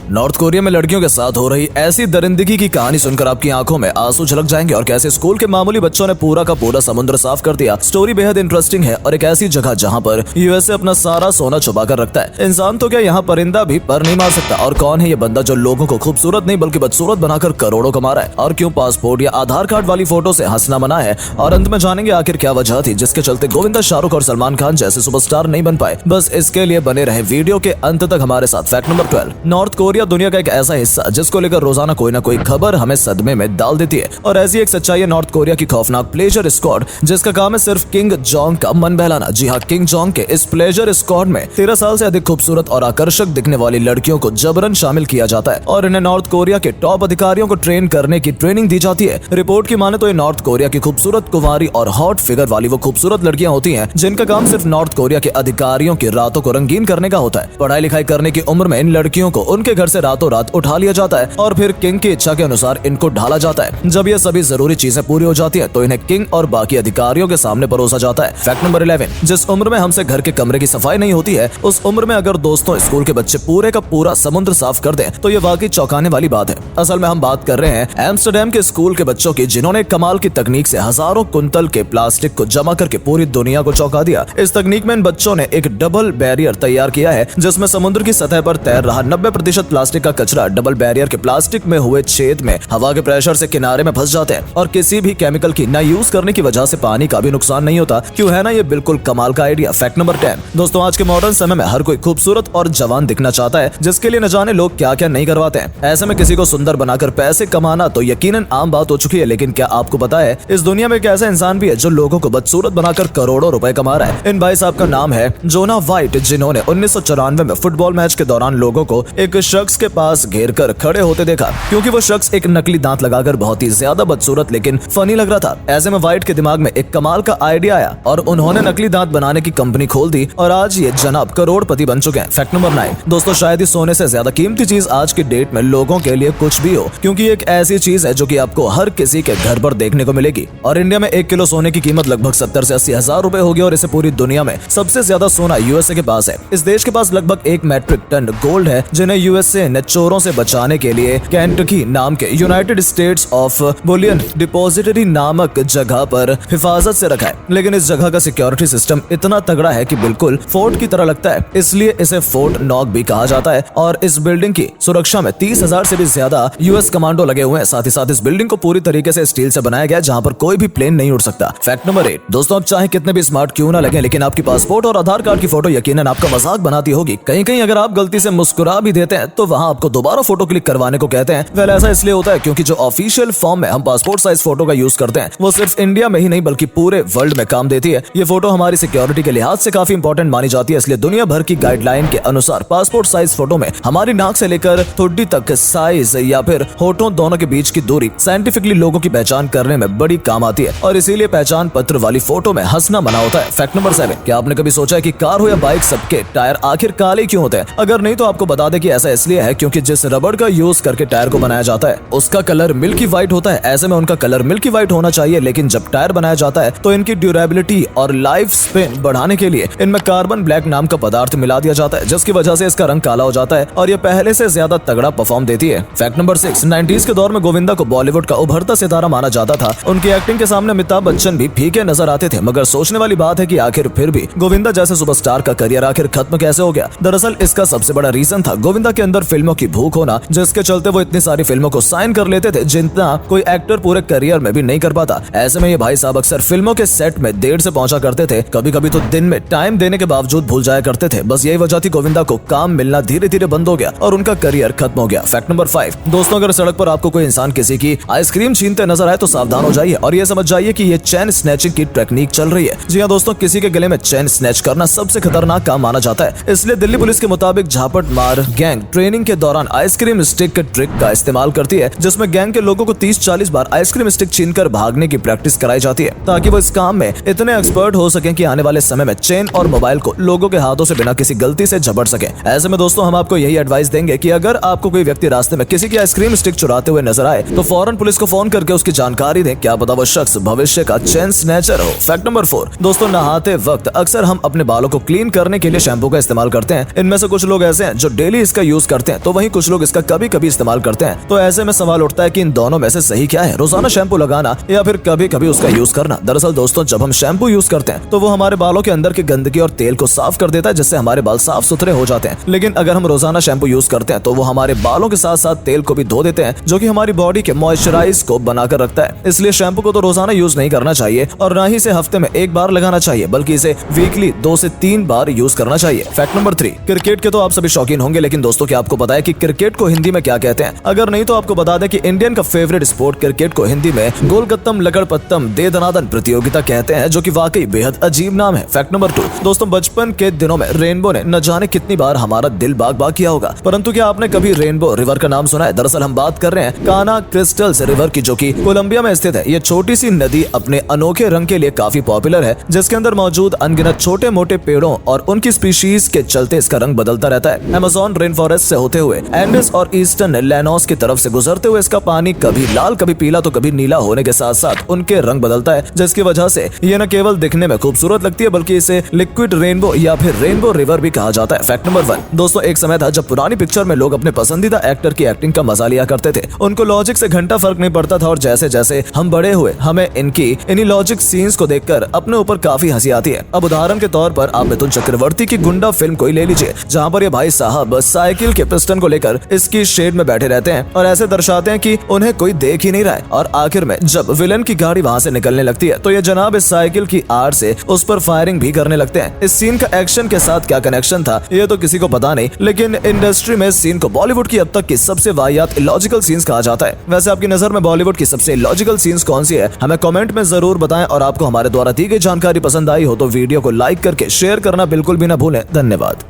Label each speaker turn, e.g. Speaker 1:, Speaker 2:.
Speaker 1: North Korea में लड़कियों के साथ हो रही ऐसी दरिंदगी की कहानी सुनकर आपकी आंखों में आंसू झलक जाएंगे और कैसे स्कूल के मामूली बच्चों ने पूरा का पूरा समुद्र साफ कर दिया। स्टोरी बेहद इंटरेस्टिंग है और एक ऐसी जगह जहां पर यूएसए अपना सारा सोना छुपा कर रखता है। इंसान तो क्या यहाँ परिंदा भी पर नहीं मार सकता। और कौन है ये बंदा जो लोगों को खूबसूरत नहीं बल्कि बदसूरत बनाकर करोड़ों कमा रहा है, और क्यों पासपोर्ट या आधार कार्ड वाली फोटो से हंसना मना है। और अंत में जानेंगे आखिर क्या वजह थी जिसके चलते गोविंदा, शाहरुख और सलमान खान जैसे सुपरस्टार नहीं बन पाए। बस इसके लिए बने रहे वीडियो के अंत तक हमारे साथ। फैक्ट नंबर 12, नॉर्थ कोरिया दुनिया का एक ऐसा हिस्सा जिसको लेकर रोजाना कोई ना कोई खबर हमें सदमे में डाल देती है। और ऐसी एक सच्चाई है नॉर्थ कोरिया की खौफनाक प्लेजर स्क्वाड, जिसका काम है सिर्फ किंग जोंग का मन बहलाना। जी हाँ, किंग जोंग के इस प्लेजर स्क्वाड में 13 साल से अधिक खूबसूरत और आकर्षक दिखने वाली लड़कियों को जबरन शामिल किया जाता है और इन्हें नॉर्थ कोरिया के टॉप अधिकारियों को ट्रेन करने की ट्रेनिंग दी जाती है। रिपोर्ट की माने तो ये नॉर्थ कोरिया की खूबसूरत, कुंवारी और हॉट फिगर वाली वो खूबसूरत लड़कियां होती हैं जिनका काम सिर्फ नॉर्थ कोरिया के अधिकारियों की रातों को रंगीन करने का होता है। पढ़ाई लिखाई करने की उम्र में इन लड़कियों को उनके घर से रातों रात उठा लिया जाता है और फिर किंग की इच्छा के अनुसार इनको ढाला जाता है। जब ये सभी जरूरी चीजें पूरी हो जाती है तो इन्हें किंग और बाकी अधिकारियों के सामने परोसा जाता है। फैक्ट नंबर 11, जिस उम्र में हमसे घर के कमरे की सफाई नहीं होती है उस उम्र में अगर दोस्तों स्कूल के बच्चे पूरे का पूरा समुद्र साफ कर दें तो ये वाकई चौंकाने वाली बात है। असल में हम बात कर रहे हैं एम्स्टरडैम के स्कूल के बच्चों की, जिन्होंने कमाल की तकनीक से हजारों कुंतल के प्लास्टिक को जमा करके पूरी दुनिया को चौंका दिया। इस तकनीक में इन बच्चों ने एक डबल बैरियर तैयार किया है जिसमें समुद्र की सतह पर तैर रहा 90% प्लास्टिक का कचरा डबल बैरियर के प्लास्टिक में हुए छेद में हवा के प्रेशर से किनारे में फंस जाते हैं और किसी भी केमिकल की ना यूज करने की वजह से पानी का भी नुकसान नहीं होता। क्यों है ना ये बिल्कुल कमाल का आइडिया। फैक्ट नंबर 10, दोस्तों आज के मॉडर्न समय में हर कोई खूबसूरत और जवान दिखना चाहता है, जिसके लिए न जाने लोग क्या क्या नहीं करवाते हैं। ऐसे में किसी को सुंदर बनाकर पैसे कमाना तो यकीनन आम बात हो चुकी है, लेकिन क्या आपको पता है इस दुनिया में एक ऐसा इंसान भी है जो लोगों को बदसूरत बनाकर करोड़ों रुपए कमा रहा है। इन भाई साहब का नाम है जोना वाइट, जिन्होंने 1994 में फुटबॉल मैच के दौरान लोगों को एक शख्स के पास घेर कर खड़े होते देखा, क्योंकि वो शख्स एक नकली दांत लगाकर बहुत ही ज्यादा बदसूरत लेकिन फनी लग रहा था। ऐसे में वाइट के दिमाग में एक कमाल का आइडिया आया और उन्होंने नकली दांत बनाने की कंपनी खोल दी और आज ये जनाब करोड़पति बन चुके हैं। फैक्ट नंबर 9, दोस्तों शायद ही सोने से ज्यादा कीमती चीज आज की डेट में लोगों के लिए कुछ भी हो, क्योंकि एक ऐसी चीज है जो कि आपको हर किसी के घर पर देखने को मिलेगी। और इंडिया में 1 किलो सोने की कीमत लगभग 70 से 80 हजार रुपए होगी और इसे पूरी दुनिया में सबसे ज्यादा सोना यूएसए के पास है। इस देश के पास लगभग 1 मैट्रिक टन गोल्ड है, जिन्हें यूएसए ने चोरों से बचाने के लिए केंटकी नाम के United states of Boolean depository नामक जगह पर हिफाजत से रखा है। लेकिन इस जगह का सिक्योरिटी सिस्टम इतना तगड़ा है कि बिल्कुल फोर्ट की तरह लगता है, इसलिए इसे फोर्ट नॉक भी कहा जाता है। और इस बिल्डिंग की सुरक्षा में 30,000 से भी ज्यादा यूएस कमांडो लगे हुए हैं। साथ ही साथ इस बिल्डिंग को पूरी तरीके से स्टील से बनाया गया है, जहां पर कोई भी प्लेन नहीं उड़ सकता। फैक्ट नंबर 8, दोस्तों आप चाहे कितने भी स्मार्ट क्यों ना लगे, लेकिन आपकी पासपोर्ट और आधार कार्ड की फोटो यकीनन आपका मजाक बनाती होगी। कहीं कहीं अगर आप गलती से मुस्कुरा भी देते हैं तो वहां आपको दोबारा फोटो क्लिक करवाने को कहते हैं। वेल ऐसा इसलिए होता है क्योंकि जो ऑफिशियल फॉर्म में हम पासपोर्ट साइज फोटो का यूज करते हैं वो सिर्फ इंडिया में ही नहीं बल्कि पूरे वर्ल्ड में काम देती है। ये फोटो हमारी सिक्योरिटी के लिहाज से काफी इंपॉर्टेंट मानी जाती है, इसलिए दुनिया भर की गाइडलाइन के अनुसार पासपोर्ट साइज फोटो में हमारी नाक से लेकर ठुड्डी तक साइज या फिर होठों दोनों के बीच की दूरी साइंटिफिकली लोगों की पहचान करने में बड़ी काम आती है और इसीलिए पहचान पत्र वाली फोटो में हंसना मना होता है। फैक्ट नंबर 7, क्या आपने कभी सोचा है कि कार हो या बाइक सबके टायर आखिर काले क्यों होते हैं? अगर नहीं तो आपको बता दें कि ऐसा इसलिए है क्योंकि जिस रबड़ का यूज करके टायर को बनाया जाता है उसका कलर मिल्की व्हाइट होता है। ऐसे में उनका कलर मिल्की व्हाइट होना चाहिए, लेकिन जब टायर बनाया जाता है तो इनकी ड्यूरेबिलिटी और लाइफ स्पेन बढ़ाने के लिए इनमें कार्बन ब्लैक नाम का पदार्थ मिला दिया जाता है, जिसकी वजह से इसका रंग काला हो जाता है और ये पहले से ज्यादा तगड़ा परफॉर्म देती है। फैक्ट नंबर 6, 90s के दौर में गोविंदा को बॉलीवुड का उभरता सितारा माना जाता था। उनकी एक्टिंग के सामने अमिताभ बच्चन भी फीके नजर आते थे, मगर सोचने वाली बात है कि आखिर फिर भी गोविंदा जैसे सुपरस्टार का करियर आखिर खत्म कैसे हो गया। दरअसल इसका सबसे बड़ा रीजन था गोविंदा के अंदर फिल्मों की भूख होना, जिसके चलते वो इतनी सारी फिल्मों को साइन कर लेते थे जितना कोई एक्टर पूरे करियर में भी नहीं कर पाता। ऐसे में ये भाई साहब अक्सर फिल्मों के सेट में देर से पहुंचा करते थे, कभी कभी तो दिन में टाइम देने के बावजूद भूल जाया करते थे। बस यही वजह थी गोविंदा को काम मिलना धीरे धीरे बंद हो गया और उनका करियर खत्म हो गया। फैक्ट नंबर 5, दोस्तों अगर सड़क पर आपको कोई इंसान किसी की आइसक्रीम छीनते नजर आए तो सावधान हो जाइए और ये समझ जाइए कि ये चेन स्नैचिंग की टेक्निक चल रही है। जी हाँ दोस्तों, किसी के गले में चेन स्नैच करना सबसे खतरनाक काम माना जाता है, इसलिए दिल्ली पुलिस के मुताबिक झापट मार गैंग ट्रेनिंग के दौरान आइसक्रीम स्टिक के ट्रिक का इस्तेमाल करती है, जिसमें गैंग के लोगों को 30-40 बार आइसक्रीम स्टिक छीनकर भागने की प्रैक्टिस कराई जाती है ताकि वो इस काम में इतने एक्सपर्ट हो सके कि आने वाले समय में चेन और मोबाइल को लोगों के हाथों से बिना किसी गलती से झपट सके। ऐसे में दोस्तों हम आपको यही एडवाइस देंगे कि अगर आपको कोई व्यक्ति रास्ते में किसी की आइसक्रीम स्टिक चुराते हुए नजर आए तो फौरन पुलिस को फोन करके उसकी जानकारी दें, क्या पता वो शख्स भविष्य का चेन स्नैचर हो। फैक्ट नंबर 4, दोस्तों नहाते वक्त अक्सर हम अपने बालों को क्लीन करने के लिए शैम्पू का इस्तेमाल करते हैं। इनमें से कुछ लोग ऐसे हैं जो डेली इसका यूज करते हैं तो वहीं कुछ लोग इसका कभी कभी इस्तेमाल करते हैं। तो ऐसे में सवाल उठता है कि इन दोनों में से सही क्या है, रोजाना शैम्पू लगाना या फिर कभी कभी उसका यूज करना। दरअसल दोस्तों, जब हम शैम्पू यूज करते हैं तो वो हमारे बालों के अंदर की गंदगी और तेल को साफ कर देता है, जिससे हमारे बाल साफ सुथरे हो जाते हैं। लेकिन अगर हम रोजाना शैम्पू यूज करते हैं तो वो हमारे बालों के साथ साथ तेल को भी धो देते हैं, जो कि हमारी बॉडी के मॉइस्चराइज को बनाकर रखता है। इसलिए शैम्पू को तो रोजाना यूज नहीं करना चाहिए और न ही इसे हफ्ते में एक बार लगाना चाहिए, बल्कि इसे वीकली 2 से 3 बार यूज करना चाहिए। फैक्ट नंबर 3, क्रिकेट के तो आप सभी शौकीन होंगे, लेकिन दोस्तों क्या आपको पता है कि क्रिकेट को हिंदी में क्या कहते हैं? अगर नहीं तो आपको बता दें कि इंडियन का फेवरेट स्पोर्ट क्रिकेट को हिंदी में गोलगत्तम लकड़पत्तम दे दनादन प्रतियोगिता कहते हैं, जो कि वाकई बेहद अजीब नाम है। फैक्ट नंबर 2, दोस्तों बचपन के दिनों में रेनबो ने न जाने कितनी बार हमारा दिल बाग बाग किया होगा, परंतु क्या आपने कभी रेनबो रिवर का नाम सुना है? दरअसल हम बात कर रहे हैं काना क्रिस्टल्स रिवर की, जो कि कोलंबिया में स्थित है। ये छोटी सी नदी अपने अनोखे रंग के लिए काफी पॉपुलर है, जिसके अंदर मौजूद अनगिनत छोटे मोटे पेड़ों और उनकी स्पीशीज के चलते इसका रंग बदलता रहता है। अमेज़न रेन फॉरेस्ट से होते हुए एंडेस और ईस्टर्न लैनोस की तरफ से गुजरते हुए इसका पानी कभी लाल कभी पीला तो कभी नीला होने के साथ साथ उनके रंग बदलता है, जिसकी वजह से ये न केवल दिखने में खूबसूरत लगती है बल्कि इसे लिक्विड रेनबो या फिर रेनबो रिवर भी कहा जाता है। फैक्ट नंबर 1, दोस्तों एक समय था जब पुरानी पिक्चर में लोग अपने पसंदीदा एक्टर की एक्टिंग का मजा लिया करते थे। उनको लॉजिक से घंटा फर्क नहीं पड़ता था और जैसे जैसे हम बड़े हुए हमें इन्हीं लॉजिक सीन्स को देखकर अपने ऊपर काफी हंसी आती है। अब उदाहरण के तौर पर आप मिथुन चक्रवर्ती की गुंडा फिल्म को ही ले लीजिए, जहाँ पर ये भाई साहब साइकिल के पिस्टन को लेकर इसकी शेड में बैठे रहते हैं और ऐसे दर्शाते हैं कि उन्हें कोई देख ही नहीं रहा है, और आखिर में जब विलन की गाड़ी वहाँ से निकलने लगती है तो ये जनाब इस साइकिल की आड़ से उस पर फायरिंग भी करने लगते हैं। इस सीन का एक्शन के साथ क्या कनेक्शन था ये तो किसी को पता नहीं, लेकिन इंडस्ट्री में इस सीन को बॉलीवुड की अब तक की सबसे वाहियात इलॉजिकल सीन्स कहा जाता है। वैसे आपकी नजर में बॉलीवुड की सबसे इलॉजिकल सीन्स कौन सी है, हमें कमेंट में जरूर बताएं, और आपको हमारे द्वारा दी गई जानकारी पसंद आई हो तो वीडियो को लाइक करके शेयर करना बिल्कुल भी ना भूलें। धन्यवाद।